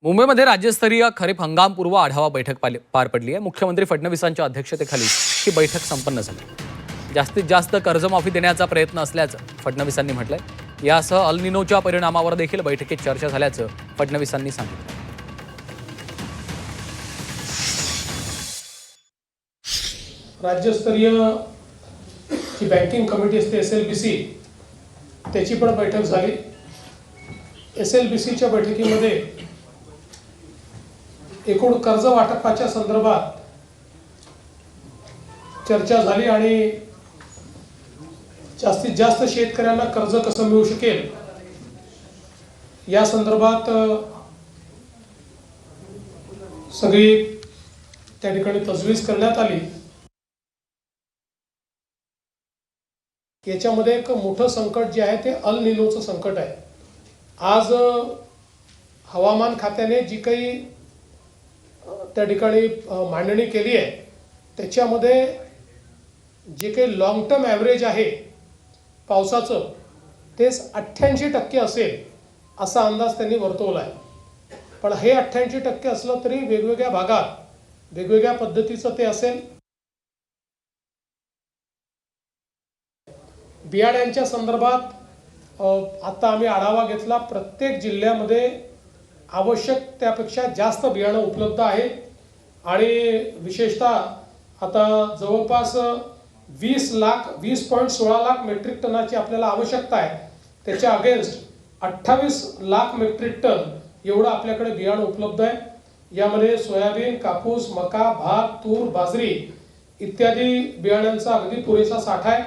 मुंबईमध्ये राज्यस्तरीय खरीप हंगामपूर्व आढावा बैठक पार पडली आहे। मुख्यमंत्री फडणवीसांच्या अध्यक्षतेखाली ही बैठक संपन्न झाली। जास्तीत जास्त कर्जमाफी देण्याचा प्रयत्न असल्याचं फडणवीसांनी म्हटलंय। यासह अल निनोच्या परिणामावर देखील बैठकीत चर्चा झाल्याचं फडणवीसांनी सांगितलं। राज्यस्तरीय जी बँकिंग कमिटी असते SLBC त्याची पण बैठक झाली। SLBCच्या बैठकीमध्ये एकूण कर्ज वाटपाच्या संदर्भात चर्चा झाली आणि जास्तीत जास्त शेतकऱ्यांना कर्ज कसं मिळू शकेल या संदर्भात सगळी त्या ठिकाणी तजवीज करण्यात आली। याच्यामध्ये एक मोठं संकट जे आहे ते अल निनोचं संकट आहे। आज हवामान खात्याने जी काही त्या ठिकाणी मांडणी केली आहे त्याच्यामध्ये जे काही लॉंग टर्म ॲव्हरेज आहे पावसाचं ते 88% असेल असा अंदाज त्यांनी वर्तवला आहे। पण हे 88% असलं तरी वेगवेगळ्या भागात वेगवेगळ्या पद्धतीचं ते असेल। बियाण्यांच्या संदर्भात आता आम्ही आढावा घेतला। प्रत्येक जिल्ह्यामध्ये आवश्यक त्यापेक्षा जास्त बियाणं उपलब्ध आहे आणि विशेषतः आता जवळपास 20.16 लाख मेट्रिक टनाची आपल्याला आवश्यकता आहे। त्याच्या अगेन्स्ट 28 लाख मेट्रिक टन एवढं आपल्याकडे बियाणं उपलब्ध आहे। यामध्ये सोयाबीन, कापूस, मका, भात, तूर, बाजरी इत्यादी बियाण्यांचा अगदी पुरेसा साठा आहे।